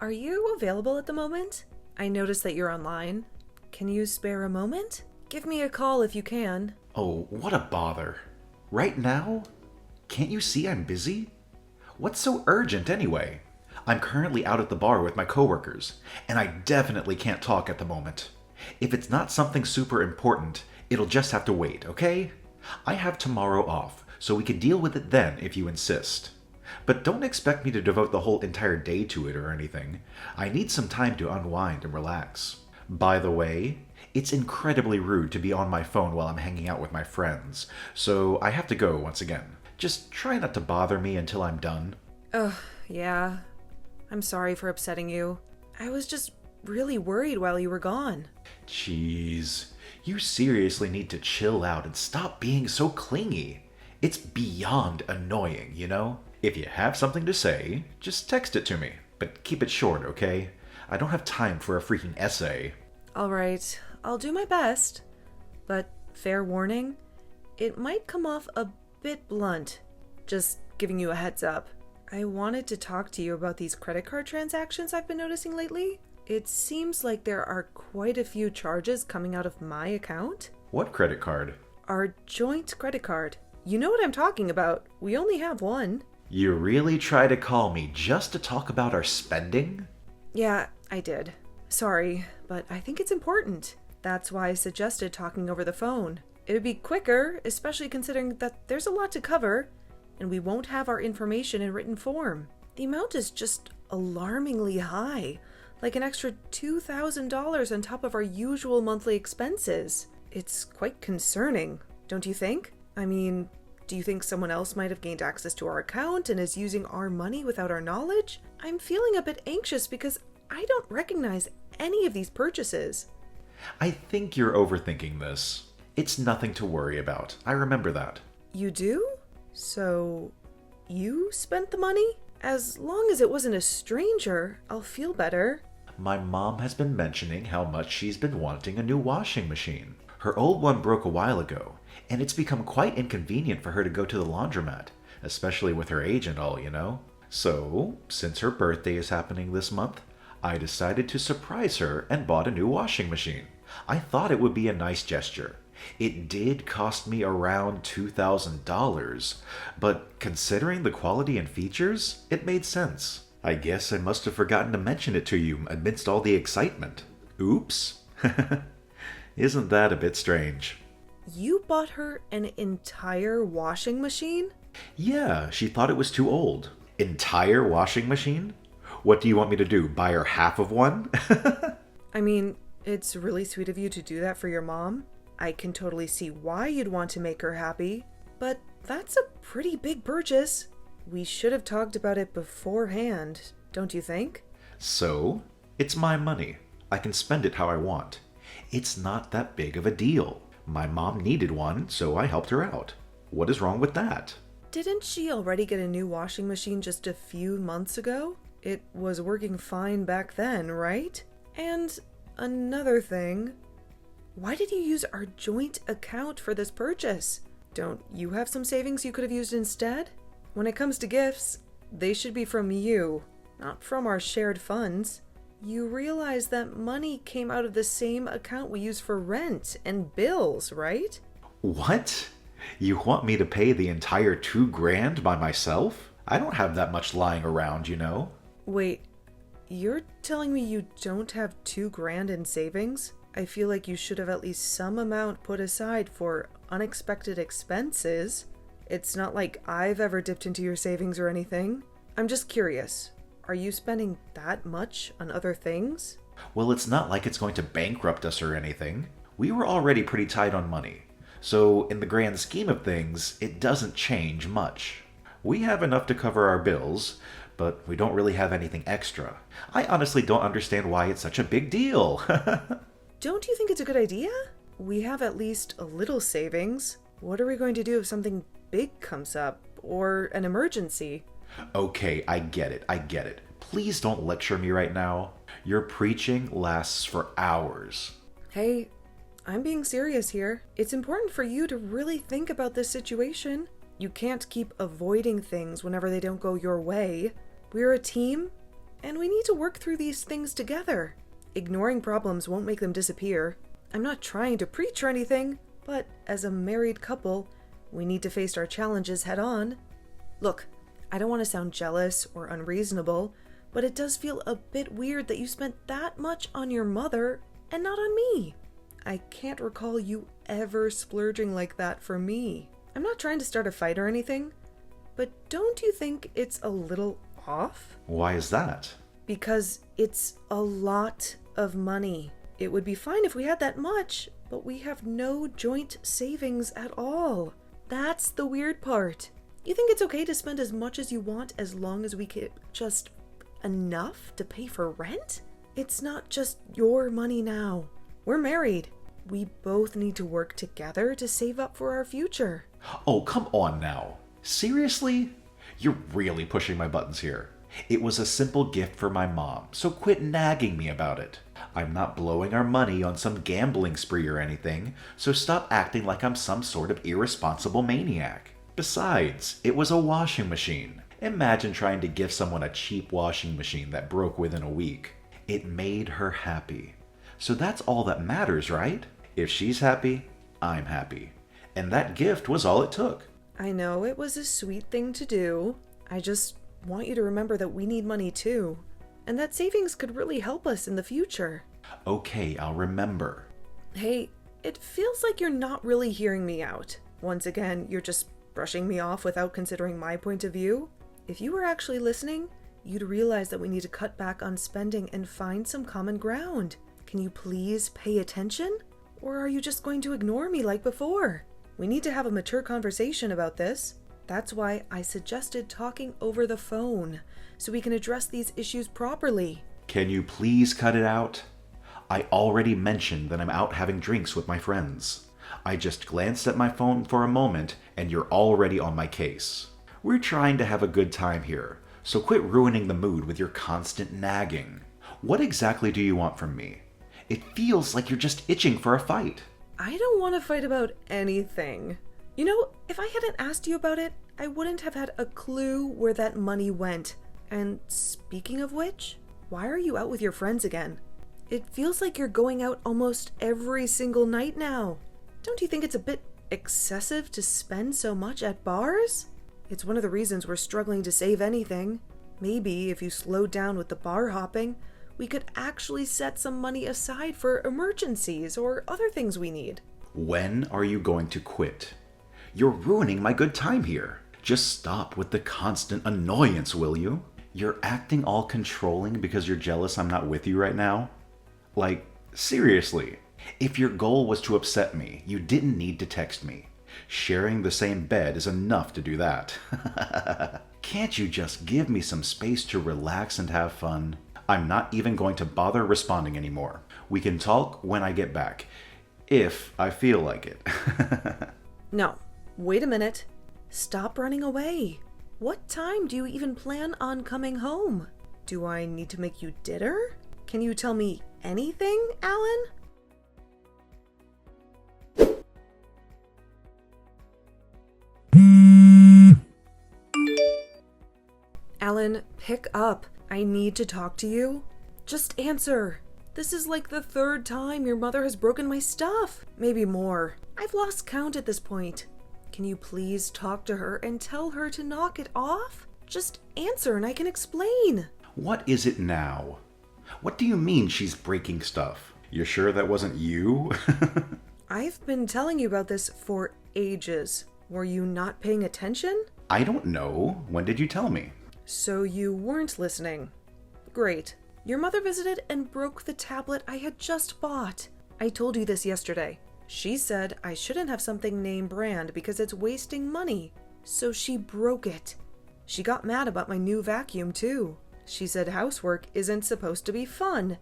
Are you available at the moment? I noticed that you're online. Can you spare a moment? Give me a call if you can. Oh, what a bother. Right now? Can't you see I'm busy? What's so urgent anyway? I'm currently out at the bar with my coworkers, and I definitely can't talk at the moment. If it's not something super important, it'll just have to wait, okay? I have tomorrow off, so we can deal with it then if you insist. But don't expect me to devote the whole entire day to it or anything. I need some time to unwind and relax. By the way, it's incredibly rude to be on my phone while I'm hanging out with my friends, so I have to go once again. Just try not to bother me until I'm done. Ugh, yeah. I'm sorry for upsetting you. I was just really worried while you were gone. Jeez, you seriously need to chill out and stop being so clingy. It's beyond annoying, you know? If you have something to say, just text it to me, but keep it short, okay? I don't have time for a freaking essay. Alright, I'll do my best. But fair warning, it might come off a bit blunt. Just giving you a heads up. I wanted to talk to you about these credit card transactions I've been noticing lately. It seems like there are quite a few charges coming out of my account. What credit card? Our joint credit card. You know what I'm talking about. We only have one. You really try to call me just to talk about our spending? Yeah, I did. Sorry, but I think it's important. That's why I suggested talking over the phone. It would be quicker, especially considering that there's a lot to cover, and we won't have our information in written form. The amount is just alarmingly high, like an extra $2,000 on top of our usual monthly expenses. It's quite concerning, don't you think? I mean, do you think someone else might have gained access to our account and is using our money without our knowledge? I'm feeling a bit anxious because I don't recognize any of these purchases. I think you're overthinking this. It's nothing to worry about. I remember that. You do? So, you spent the money? As long as it wasn't a stranger, I'll feel better. My mom has been mentioning how much she's been wanting a new washing machine. Her old one broke a while ago, and it's become quite inconvenient for her to go to the laundromat, especially with her age and all, you know? So, since her birthday is happening this month, I decided to surprise her and bought a new washing machine. I thought it would be a nice gesture. It did cost me around $2,000, but considering the quality and features, it made sense. I guess I must have forgotten to mention it to you amidst all the excitement. Oops. Isn't that a bit strange? You bought her an entire washing machine? Yeah, she thought it was too old. Entire washing machine? What do you want me to do, buy her half of one? I mean, it's really sweet of you to do that for your mom. I can totally see why you'd want to make her happy, but that's a pretty big purchase. We should have talked about it beforehand, don't you think? So, it's my money. I can spend it how I want. It's not that big of a deal. My mom needed one, so I helped her out. What is wrong with that? Didn't she already get a new washing machine just a few months ago? It was working fine back then, right? And another thing, why did you use our joint account for this purchase? Don't you have some savings you could have used instead? When it comes to gifts, they should be from you, not from our shared funds. You realize that money came out of the same account we use for rent and bills, right? What? You want me to pay the entire $2,000 by myself? I don't have that much lying around, you know. Wait, you're telling me you don't have $2,000 in savings? I feel like you should have at least some amount put aside for unexpected expenses. It's not like I've ever dipped into your savings or anything. I'm just curious. Are you spending that much on other things? Well, it's not like it's going to bankrupt us or anything. We were already pretty tight on money. So, in the grand scheme of things, it doesn't change much. We have enough to cover our bills, but we don't really have anything extra. I honestly don't understand why it's such a big deal. Don't you think it's a good idea? We have at least a little savings. What are we going to do if something big comes up, or an emergency? Okay, I get it. Please don't lecture me right now. Your preaching lasts for hours. Hey, I'm being serious here. It's important for you to really think about this situation. You can't keep avoiding things whenever they don't go your way. We're a team, and we need to work through these things together. Ignoring problems won't make them disappear. I'm not trying to preach or anything, but as a married couple, we need to face our challenges head on. Look, I don't want to sound jealous or unreasonable, but it does feel a bit weird that you spent that much on your mother and not on me. I can't recall you ever splurging like that for me. I'm not trying to start a fight or anything, but don't you think it's a little off? Why is that? Because it's a lot of money. It would be fine if we had that much, but we have no joint savings at all. That's the weird part. You think it's okay to spend as much as you want as long as we get just enough to pay for rent? It's not just your money now. We're married. We both need to work together to save up for our future. Oh, come on now. Seriously? You're really pushing my buttons here. It was a simple gift for my mom, so quit nagging me about it. I'm not blowing our money on some gambling spree or anything, so stop acting like I'm some sort of irresponsible maniac. Besides, it was a washing machine. Imagine trying to give someone a cheap washing machine that broke within a week. It made her happy. So that's all that matters, right? If she's happy, I'm happy. And that gift was all it took. I know it was a sweet thing to do. I just want you to remember that we need money too, and that savings could really help us in the future. Okay, I'll remember. Hey, it feels like you're not really hearing me out. Once again, you're just brushing me off without considering my point of view. If you were actually listening, you'd realize that we need to cut back on spending and find some common ground. Can you please pay attention? Or are you just going to ignore me like before? We need to have a mature conversation about this. That's why I suggested talking over the phone, so we can address these issues properly. Can you please cut it out? I already mentioned that I'm out having drinks with my friends. I just glanced at my phone for a moment, and you're already on my case. We're trying to have a good time here, so quit ruining the mood with your constant nagging. What exactly do you want from me? It feels like you're just itching for a fight. I don't want to fight about anything. You know, if I hadn't asked you about it, I wouldn't have had a clue where that money went. And speaking of which, why are you out with your friends again? It feels like you're going out almost every single night now. Don't you think it's a bit excessive to spend so much at bars? It's one of the reasons we're struggling to save anything. Maybe if you slowed down with the bar hopping, we could actually set some money aside for emergencies or other things we need. When are you going to quit? You're ruining my good time here. Just stop with the constant annoyance, will you? You're acting all controlling because you're jealous I'm not with you right now? Like, seriously. If your goal was to upset me, you didn't need to text me. Sharing the same bed is enough to do that. Can't you just give me some space to relax and have fun? I'm not even going to bother responding anymore. We can talk when I get back, if I feel like it. No, wait a minute. Stop running away. What time do you even plan on coming home? Do I need to make you dinner? Can you tell me anything, Alan? Alan, pick up. I need to talk to you. Just answer. This is like the third time your mother has broken my stuff. Maybe more. I've lost count at this point. Can you please talk to her and tell her to knock it off? Just answer and I can explain. What is it now? What do you mean she's breaking stuff? You're sure that wasn't you? I've been telling you about this for ages. Were you not paying attention? I don't know. When did you tell me? So you weren't listening. Great. Your mother visited and broke the tablet I had just bought. I told you this yesterday. She said I shouldn't have something name brand because it's wasting money. So she broke it. She got mad about my new vacuum too. She said housework isn't supposed to be fun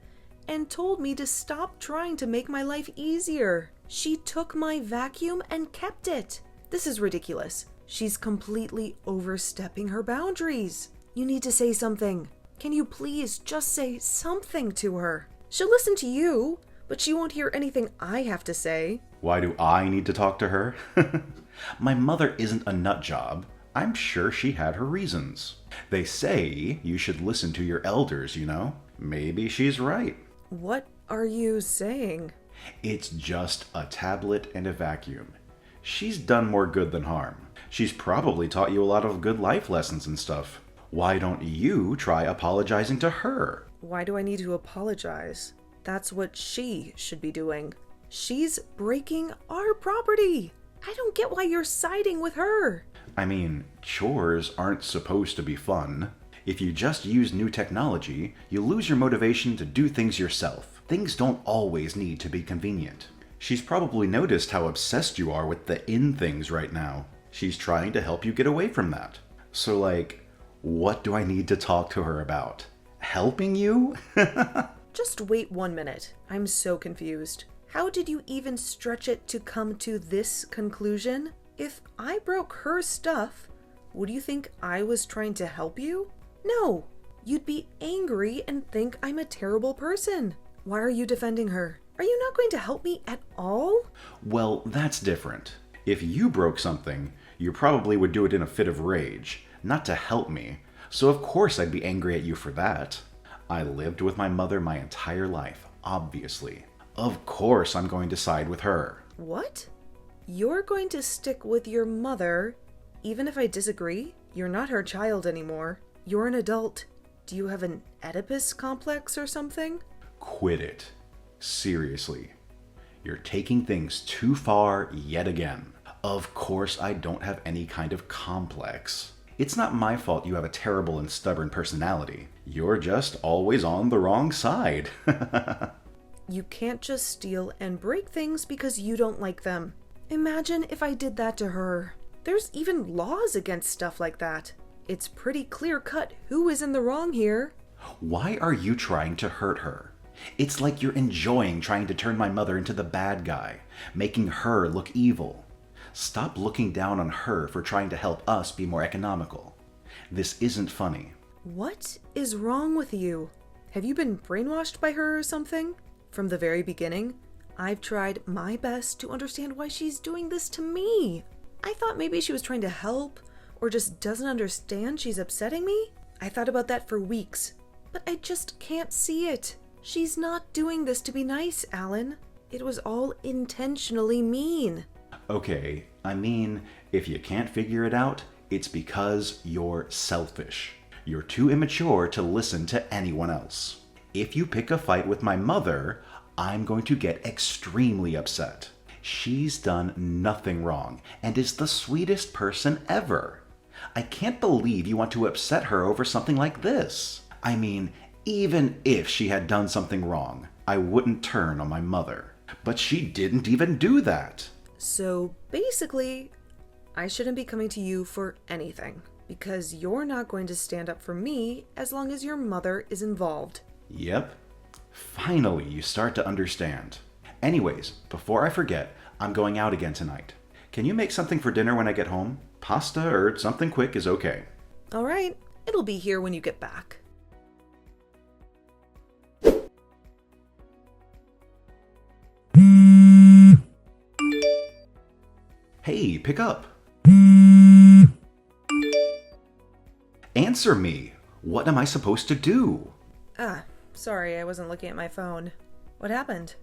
and told me to stop trying to make my life easier. She took my vacuum and kept it. This is ridiculous. She's completely overstepping her boundaries. You need to say something. Can you please just say something to her? She'll listen to you, but she won't hear anything I have to say. Why do I need to talk to her? My mother isn't a nut job. I'm sure she had her reasons. They say you should listen to your elders, Maybe she's right. What are you saying? It's just a tablet and a vacuum. She's done more good than harm. She's probably taught you a lot of good life lessons and stuff. Why don't you try apologizing to her? Why do I need to apologize? That's what she should be doing. She's breaking our property. I don't get why you're siding with her. I mean, chores aren't supposed to be fun. If you just use new technology, you lose your motivation to do things yourself. Things don't always need to be convenient. She's probably noticed how obsessed you are with the in things right now. She's trying to help you get away from that. So what do I need to talk to her about? Helping you? Just wait 1 minute. I'm so confused. How did you even stretch it to come to this conclusion? If I broke her stuff, would you think I was trying to help you? No, you'd be angry and think I'm a terrible person. Why are you defending her? Are you not going to help me at all? Well, that's different. If you broke something, you probably would do it in a fit of rage, not to help me. So of course I'd be angry at you for that. I lived with my mother my entire life, obviously. Of course I'm going to side with her. What? You're going to stick with your mother, even if I disagree? You're not her child anymore. You're an adult. Do you have an Oedipus complex or something? Quit it. Seriously. You're taking things too far yet again. Of course I don't have any kind of complex. It's not my fault you have a terrible and stubborn personality. You're just always on the wrong side. You can't just steal and break things because you don't like them. Imagine if I did that to her. There's even laws against stuff like that. It's pretty clear-cut who is in the wrong here. Why are you trying to hurt her? It's like you're enjoying trying to turn my mother into the bad guy, making her look evil. Stop looking down on her for trying to help us be more economical. This isn't funny. What is wrong with you? Have you been brainwashed by her or something? From the very beginning, I've tried my best to understand why she's doing this to me. I thought maybe she was trying to help, or just doesn't understand she's upsetting me. I thought about that for weeks, but I just can't see it. She's not doing this to be nice, Alan. It was all intentionally mean. Okay, I mean, if you can't figure it out, it's because you're selfish. You're too immature to listen to anyone else. If you pick a fight with my mother, I'm going to get extremely upset. She's done nothing wrong and is the sweetest person ever. I can't believe you want to upset her over something like this. I mean, even if she had done something wrong, I wouldn't turn on my mother. But she didn't even do that. So basically, I shouldn't be coming to you for anything, because you're not going to stand up for me as long as your mother is involved. Yep. Finally, you start to understand. Anyways, before I forget, I'm going out again tonight. Can you make something for dinner when I get home? Pasta or something quick is okay. All right, it'll be here when you get back. Hey, pick up. Answer me. What am I supposed to do? Sorry, I wasn't looking at my phone. What happened?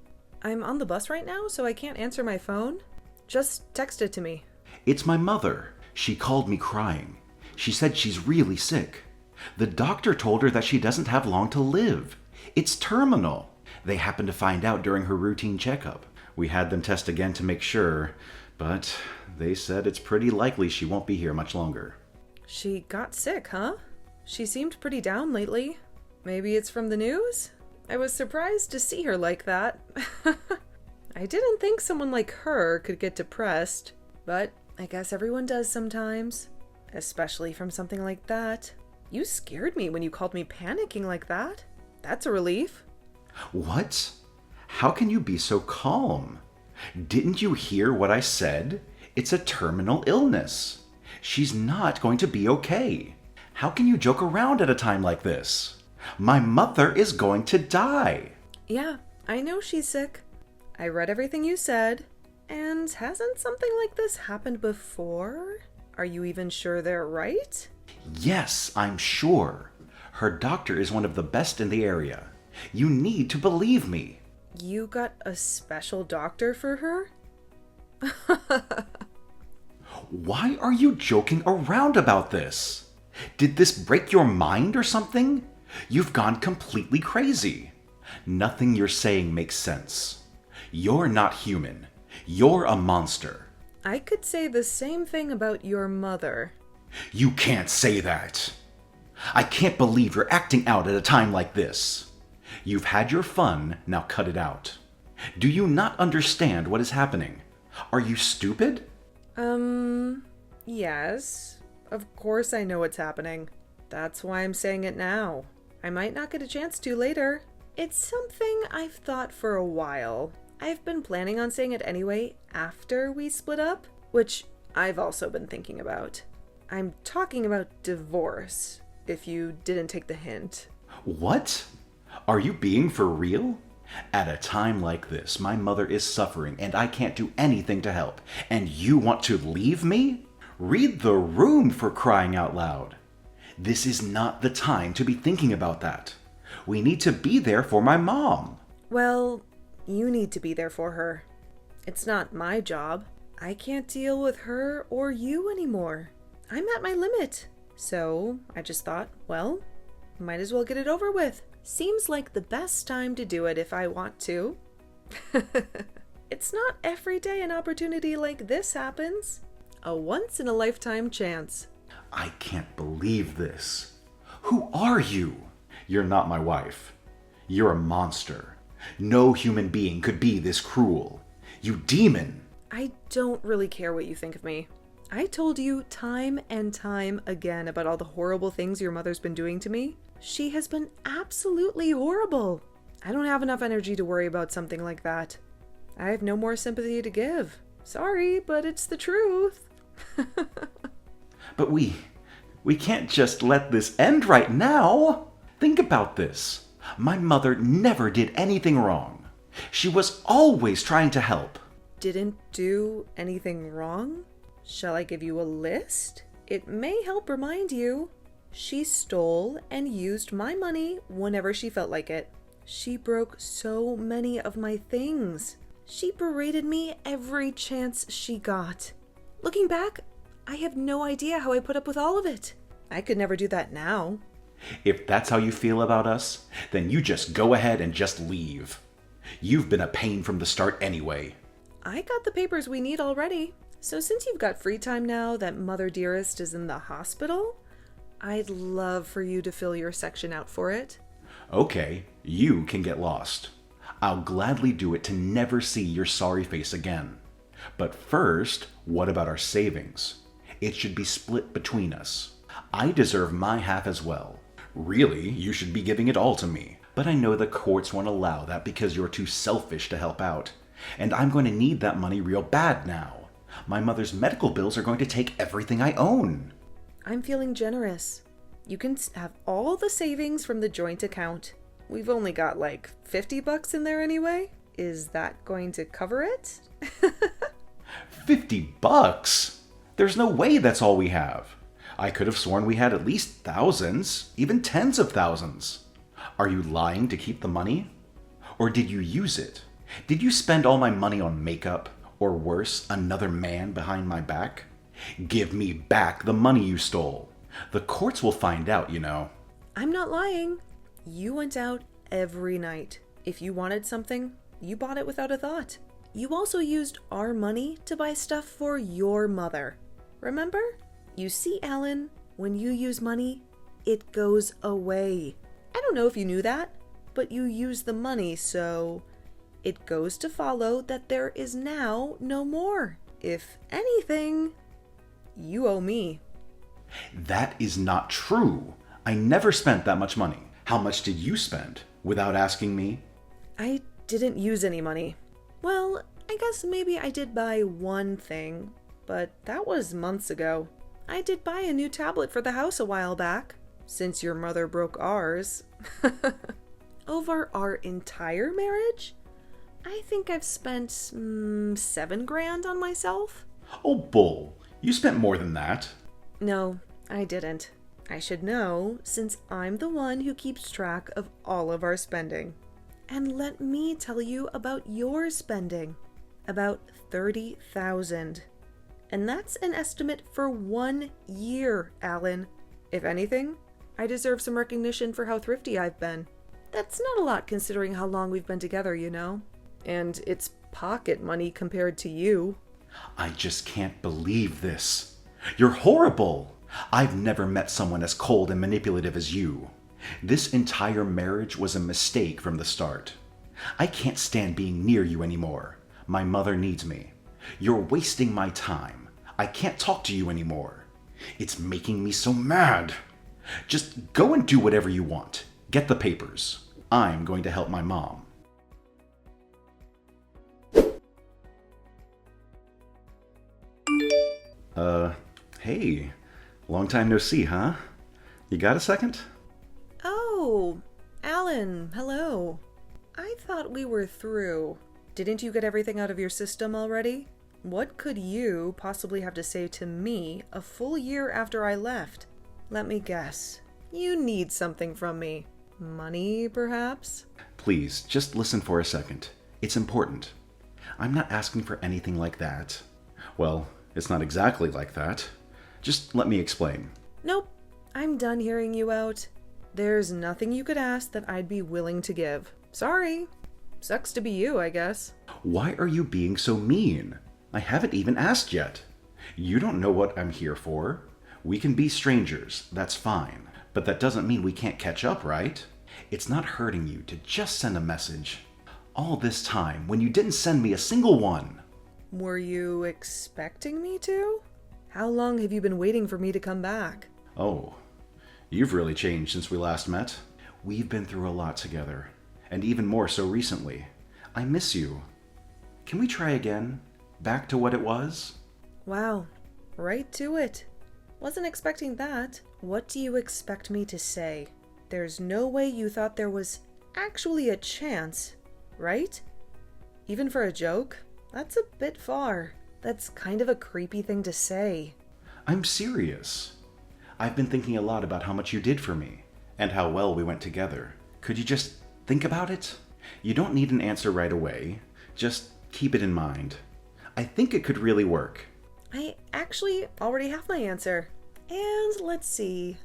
I'm on the bus right now, so I can't answer my phone. Just text it to me. It's my mother. She called me crying. She said she's really sick. The doctor told her that she doesn't have long to live. It's terminal. They happened to find out during her routine checkup. We had them test again to make sure, but they said it's pretty likely she won't be here much longer. She got sick, huh? She seemed pretty down lately. Maybe it's from the news? I was surprised to see her like that. I didn't think someone like her could get depressed, but I guess everyone does sometimes, especially from something like that. You scared me when you called me panicking like that. That's a relief. What? How can you be so calm? Didn't you hear what I said? It's a terminal illness. She's not going to be okay. How can you joke around at a time like this? My mother is going to die. Yeah, I know she's sick. I read everything you said. And hasn't something like this happened before? Are you even sure they're right? Yes, I'm sure. Her doctor is one of the best in the area. You need to believe me. You got a special doctor for her? Why are you joking around about this? Did this break your mind or something? You've gone completely crazy. Nothing you're saying makes sense. You're not human. You're a monster. I could say the same thing about your mother. You can't say that. I can't believe you're acting out at a time like this. You've had your fun, now cut it out. Do you not understand what is happening? Are you stupid? Yes. Of course I know what's happening. That's why I'm saying it now. I might not get a chance to later. It's something I've thought for a while. I've been planning on saying it anyway after we split up, which I've also been thinking about. I'm talking about divorce, if you didn't take the hint. What? Are you being for real? At a time like this, my mother is suffering and I can't do anything to help. And you want to leave me? Read the room, for crying out loud. This is not the time to be thinking about that. We need to be there for my mom. Well, you need to be there for her. It's not my job. I can't deal with her or you anymore. I'm at my limit. So I just thought, well, might as well get it over with. Seems like the best time to do it if I want to. It's not every day an opportunity like this happens. A once-in-a-lifetime chance. I can't believe this. Who are you? You're not my wife. You're a monster. No human being could be this cruel. You demon! I don't really care what you think of me. I told you time and time again about all the horrible things your mother's been doing to me. She has been absolutely horrible. I don't have enough energy to worry about something like that. I have no more sympathy to give. Sorry, but it's the truth. But we can't just let this end right now. Think about this. My mother never did anything wrong. She was always trying to help. Didn't do anything wrong? Shall I give you a list? It may help remind you. She stole and used my money whenever she felt like it. She broke so many of my things. She berated me every chance she got. Looking back, I have no idea how I put up with all of it. I could never do that now. If that's how you feel about us, then you just go ahead and just leave. You've been a pain from the start anyway. I got the papers we need already. So since you've got free time now that Mother Dearest is in the hospital, I'd love for you to fill your section out for it. Okay, you can get lost. I'll gladly do it to never see your sorry face again. But first, what about our savings? It should be split between us. I deserve my half as well. Really, you should be giving it all to me. But I know the courts won't allow that because you're too selfish to help out. And I'm going to need that money real bad now. My mother's medical bills are going to take everything I own. I'm feeling generous. You can have all the savings from the joint account. We've only got like $50 in there anyway. Is that going to cover it? $50? There's no way that's all we have. I could have sworn we had at least thousands, even tens of thousands. Are you lying to keep the money? Or did you use it? Did you spend all my money on makeup? Or worse, another man behind my back? Give me back the money you stole. The courts will find out, you know. I'm not lying. You went out every night. If you wanted something, you bought it without a thought. You also used our money to buy stuff for your mother. Remember? You see, Alan, when you use money, it goes away. I don't know if you knew that, but you use the money, so it goes to follow that there is now no more. If anything, you owe me. That is not true. I never spent that much money. How much did you spend without asking me? I didn't use any money. Well, I guess maybe I did buy one thing, but that was months ago. I did buy a new tablet for the house a while back, since your mother broke ours. Over our entire marriage, I think I've spent $7,000 on myself. Oh, bull. You spent more than that. No, I didn't. I should know, since I'm the one who keeps track of all of our spending. And let me tell you about your spending. About $30,000. And that's an estimate for 1 year, Alan. If anything, I deserve some recognition for how thrifty I've been. That's not a lot considering how long we've been together, you know? And it's pocket money compared to you. I just can't believe this. You're horrible. I've never met someone as cold and manipulative as you. This entire marriage was a mistake from the start. I can't stand being near you anymore. My mother needs me. You're wasting my time. I can't talk to you anymore. It's making me so mad. Just go and do whatever you want. Get the papers. I'm going to help my mom. Hey. Long time no see, huh? You got a second? Oh, Alan, hello. I thought we were through. Didn't you get everything out of your system already? What could you possibly have to say to me a full year after I left? Let me guess. You need something from me. Money, perhaps? Please, just listen for a second. It's important. I'm not asking for anything like that. Well, it's not exactly like that. Just let me explain. Nope. I'm done hearing you out. There's nothing you could ask that I'd be willing to give. Sorry. Sucks to be you, I guess. Why are you being so mean? I haven't even asked yet. You don't know what I'm here for. We can be strangers, that's fine. But that doesn't mean we can't catch up, right? It's not hurting you to just send a message. All this time, when you didn't send me a single one. Were you expecting me to? How long have you been waiting for me to come back? Oh, you've really changed since we last met. We've been through a lot together, and even more so recently. I miss you. Can we try again? Back to what it was? Wow, right to it. Wasn't expecting that. What do you expect me to say? There's no way you thought there was actually a chance, right? Even for a joke? That's a bit far. That's kind of a creepy thing to say. I'm serious. I've been thinking a lot about how much you did for me, and how well we went together. Could you just think about it? You don't need an answer right away. Just keep it in mind. I think it could really work. I actually already have my answer. And let's see.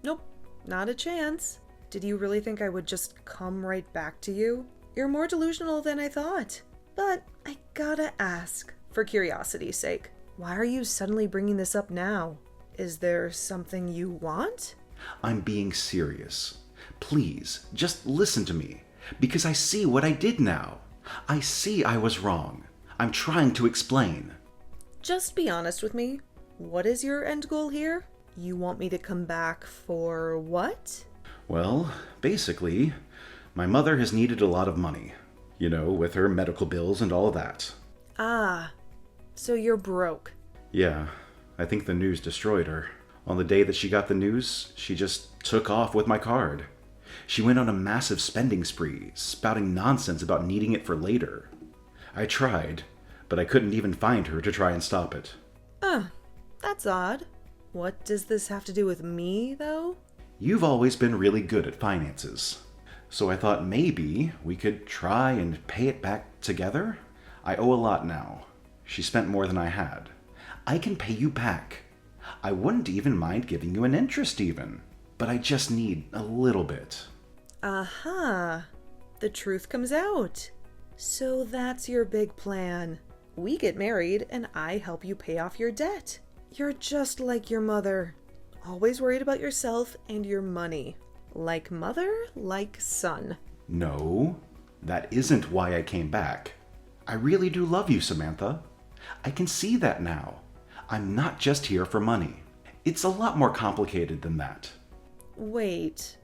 Nope, not a chance. Did you really think I would just come right back to you? You're more delusional than I thought. But I gotta ask, for curiosity's sake, why are you suddenly bringing this up now? Is there something you want? I'm being serious. Please, just listen to me, because I see what I did now. I see I was wrong. I'm trying to explain. Just be honest with me. What is your end goal here? You want me to come back for what? Well, basically, my mother has needed a lot of money. You know, with her medical bills and all that. Ah, so you're broke. Yeah, I think the news destroyed her. On the day that she got the news, she just took off with my card. She went on a massive spending spree, spouting nonsense about needing it for later. I tried, but I couldn't even find her to try and stop it. That's odd. What does this have to do with me, though? You've always been really good at finances. So I thought maybe we could try and pay it back together? I owe a lot now. She spent more than I had. I can pay you back. I wouldn't even mind giving you an interest even. But I just need a little bit. Aha. The truth comes out. So that's your big plan. We get married and I help you pay off your debt. You're just like your mother. Always worried about yourself and your money. Like mother, like son. No, that isn't why I came back. I really do love you, Samantha. I can see that now. I'm not just here for money. It's a lot more complicated than that. Wait,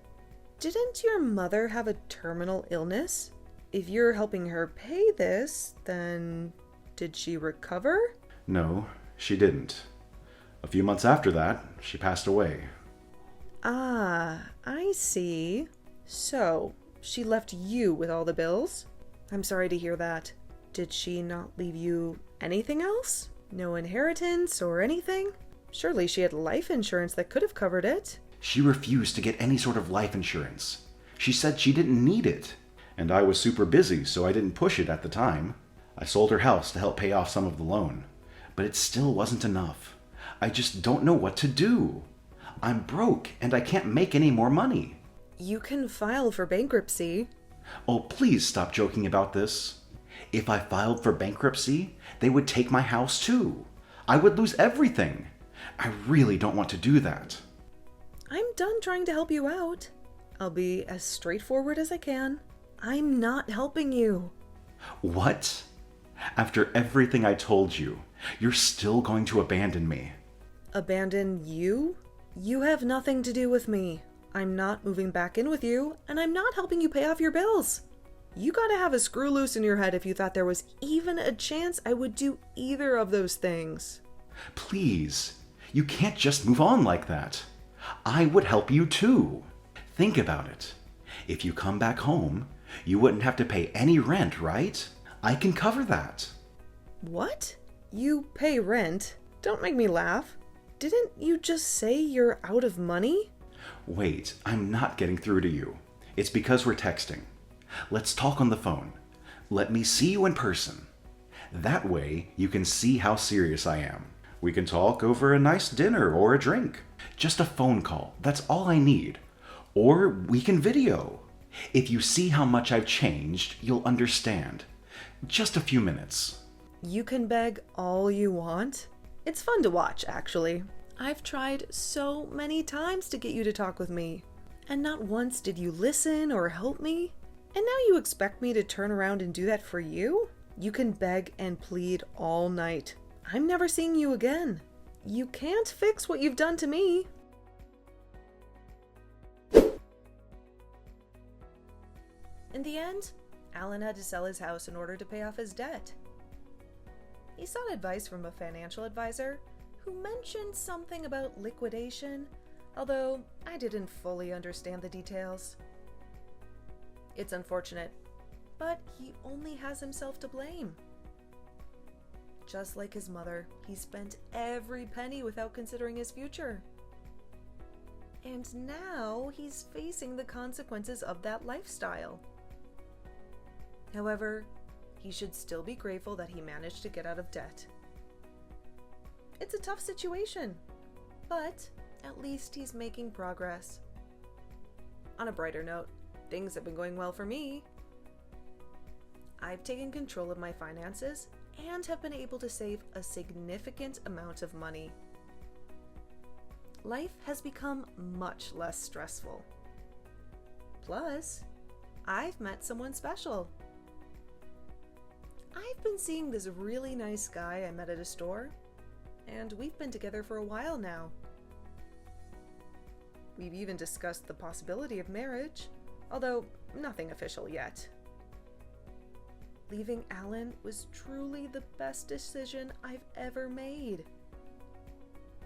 didn't your mother have a terminal illness? If you're helping her pay this, then did she recover? No, she didn't. A few months after that, she passed away. Ah, I see. So, she left you with all the bills? I'm sorry to hear that. Did she not leave you anything else? No inheritance or anything? Surely she had life insurance that could have covered it. She refused to get any sort of life insurance. She said she didn't need it. And I was super busy, so I didn't push it at the time. I sold her house to help pay off some of the loan. But it still wasn't enough. I just don't know what to do. I'm broke, and I can't make any more money. You can file for bankruptcy. Oh, please stop joking about this. If I filed for bankruptcy, they would take my house too. I would lose everything. I really don't want to do that. I'm done trying to help you out. I'll be as straightforward as I can. I'm not helping you. What? After everything I told you, you're still going to abandon me? Abandon you? You have nothing to do with me. I'm not moving back in with you, and I'm not helping you pay off your bills. You gotta have a screw loose in your head if you thought there was even a chance I would do either of those things. Please, you can't just move on like that. I would help you too. Think about it. If you come back home, you wouldn't have to pay any rent, right? I can cover that. What? You pay rent? Don't make me laugh. Didn't you just say you're out of money? Wait, I'm not getting through to you. It's because we're texting. Let's talk on the phone. Let me see you in person. That way, you can see how serious I am. We can talk over a nice dinner or a drink. Just a phone call, that's all I need. Or we can video. If you see how much I've changed, you'll understand. Just a few minutes. You can beg all you want. It's fun to watch, actually. I've tried so many times to get you to talk with me, and not once did you listen or help me. And now you expect me to turn around and do that for you? You can beg and plead all night. I'm never seeing you again. You can't fix what you've done to me. In the end, Alan had to sell his house in order to pay off his debt. He sought advice from a financial advisor who mentioned something about liquidation, although I didn't fully understand the details. It's unfortunate, but he only has himself to blame. Just like his mother, he spent every penny without considering his future. And now he's facing the consequences of that lifestyle. However, he should still be grateful that he managed to get out of debt. It's a tough situation, but at least he's making progress. On a brighter note, things have been going well for me. I've taken control of my finances and have been able to save a significant amount of money. Life has become much less stressful. Plus, I've met someone special. I've been seeing this really nice guy I met at a store, and we've been together for a while now. We've even discussed the possibility of marriage, although nothing official yet. Leaving Alan was truly the best decision I've ever made.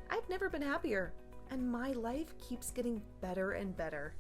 I've never been happier, and my life keeps getting better and better.